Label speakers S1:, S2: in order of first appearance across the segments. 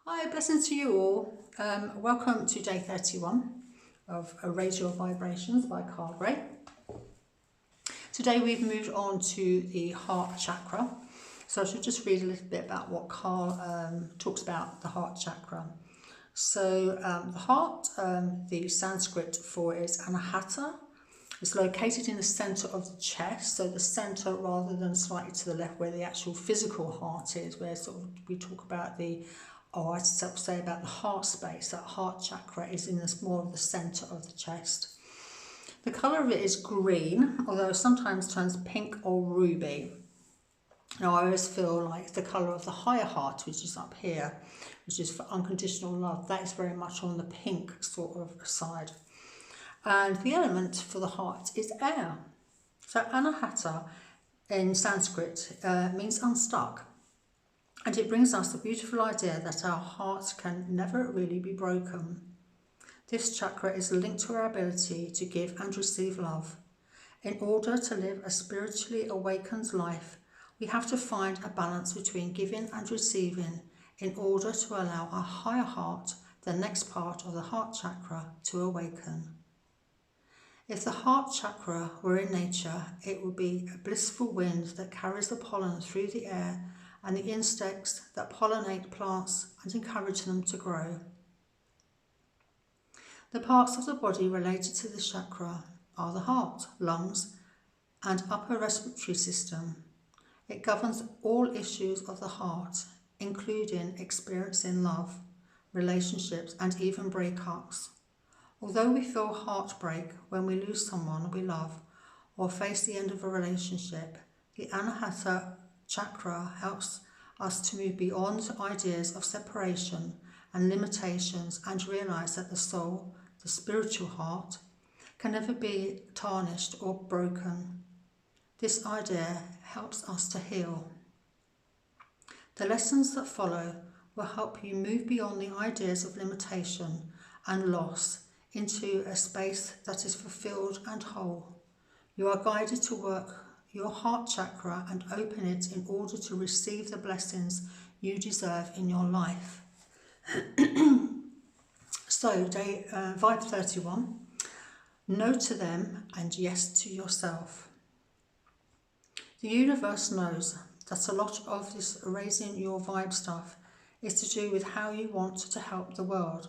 S1: Hi, blessings to you all. Welcome to day 31 of Raise Your Vibrations by Carl Gray. Today we've moved on to the heart chakra. So I should just read a little bit about what Carl talks about the heart chakra. So the heart, the Sanskrit for it is Anahata. It's located in the centre of the chest, so the centre rather than slightly to the left where the actual physical heart is, where sort of we talk about I'd say about the heart space. That heart chakra is in this more of the centre of the chest. The colour of it is green, although sometimes turns pink or ruby. Now I always feel like the colour of the higher heart, which is up here, which is for unconditional love, that is very much on the pink sort of side. And the element for the heart is air. So Anahata in Sanskrit means unstuck. And it brings us the beautiful idea that our hearts can never really be broken. This chakra is linked to our ability to give and receive love. In order to live a spiritually awakened life, we have to find a balance between giving and receiving in order to allow our higher heart, the next part of the heart chakra, to awaken. If the heart chakra were in nature, it would be a blissful wind that carries the pollen through the air and the insects that pollinate plants and encourage them to grow. The parts of the body related to the chakra are the heart, lungs, and upper respiratory system. It governs all issues of the heart, including experiencing love, relationships, and even breakups. Although we feel heartbreak when we lose someone we love or face the end of a relationship, the Anahata chakra helps us to move beyond ideas of separation and limitations and realise that the soul, the spiritual heart, can never be tarnished or broken. This idea helps us to heal. The lessons that follow will help you move beyond the ideas of limitation and loss into a space that is fulfilled and whole. You are guided to work your heart chakra and open it in order to receive the blessings you deserve in your life. So, vibe 31, no to them and yes to yourself. The universe knows that a lot of this raising your vibe stuff is to do with how you want to help the world,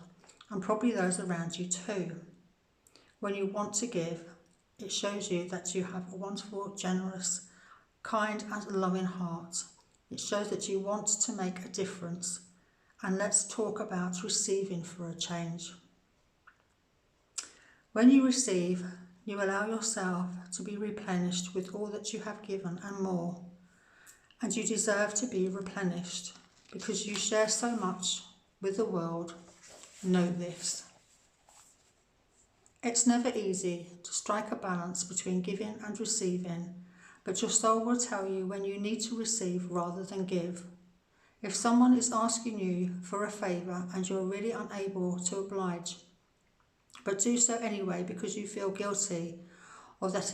S1: and probably those around you too. When you want to give, it shows you that you have a wonderful, generous, kind and loving heart. It shows that you want to make a difference. And let's talk about receiving for a change. When you receive, you allow yourself to be replenished with all that you have given and more. And you deserve to be replenished because you share so much with the world. Know this. It's never easy to strike a balance between giving and receiving, but your soul will tell you when you need to receive rather than give. If someone is asking you for a favour and you're really unable to oblige, but do so anyway because you feel guilty or that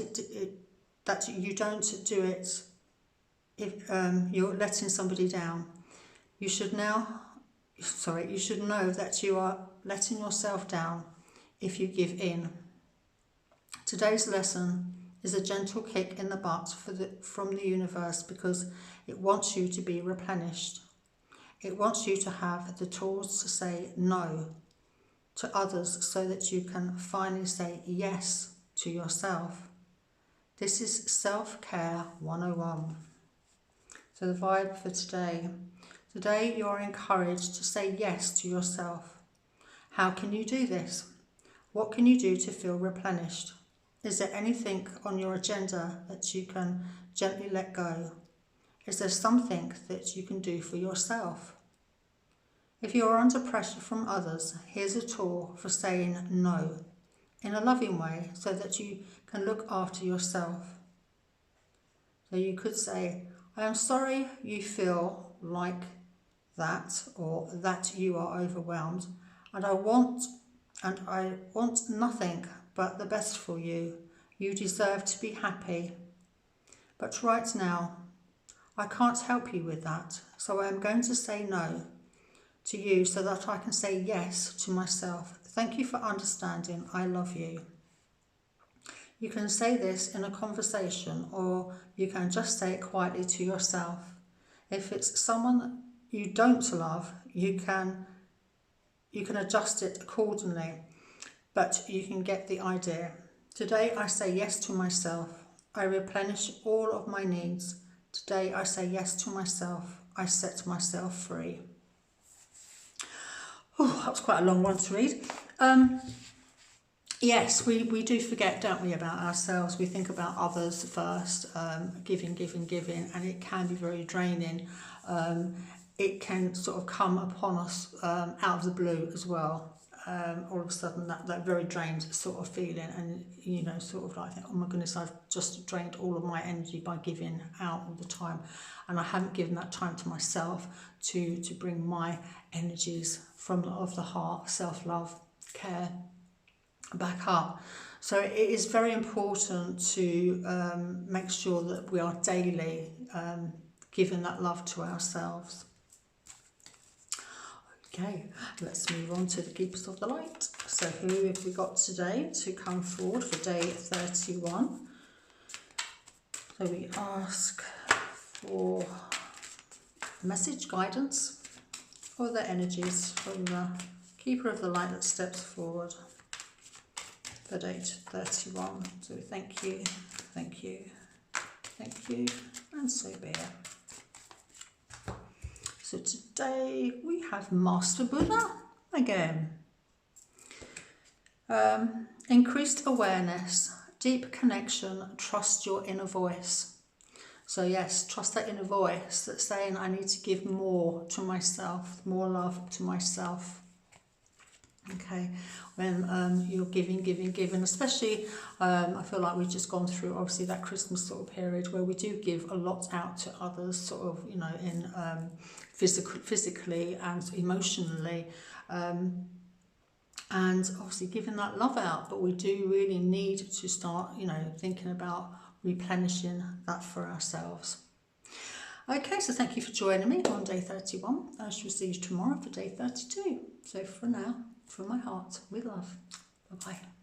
S1: you don't do it if you're letting somebody down, you should know that you are letting yourself down if you give in. Today's lesson is a gentle kick in the butt from the universe because it wants you to be replenished. It wants you to have the tools to say no to others so that you can finally say yes to yourself. This is Self-Care 101. So the vibe for today. Today you are encouraged to say yes to yourself. How can you do this? What can you do to feel replenished? Is there anything on your agenda that you can gently let go? Is there something that you can do for yourself? If you are under pressure from others, here's a tool for saying no in a loving way so that you can look after yourself. So you could say, I am sorry you feel like that or that you are overwhelmed, and I want nothing but the best for you. You deserve to be happy. But right now, I can't help you with that, so I am going to say no to you so that I can say yes to myself. Thank you for understanding. I love you. You can say this in a conversation, or you can just say it quietly to yourself. If it's someone you don't love, you can adjust it accordingly, but you can get the idea. Today I say yes to myself. I replenish all of my needs. Today I say yes to myself. I set myself free. Oh, that was quite a long one to read. Yes, we do forget, don't we, about ourselves. We think about others first, giving, and it can be very draining. It can sort of come upon us out of the blue as well. All of a sudden, that very drained sort of feeling, and you know, sort of like, oh my goodness, I've just drained all of my energy by giving out all the time, and I haven't given that time to myself to bring my energies of the heart, self-love, care, back up. So it is very important to make sure that we are daily giving that love to ourselves. Okay, let's move on to the Keepers of the Light. So who have we got today to come forward for day 31? So we ask for message, guidance, or the energies from the Keeper of the Light that steps forward for day 31. So thank you, thank you, thank you, and so be it. So today we have Master Buddha again. Increased awareness, deep connection, trust your inner voice. So yes, trust that inner voice that's saying I need to give more to myself, more love to myself. Okay, when you're giving, especially I feel like we've just gone through obviously that Christmas sort of period where we do give a lot out to others, sort of, you know, in physically and emotionally, and obviously giving that love out, but we do really need to start, you know, thinking about replenishing that for ourselves. Okay, so thank you for joining me on day 31. I shall see you tomorrow for day 32. So for now, from my heart, with love. Bye-bye.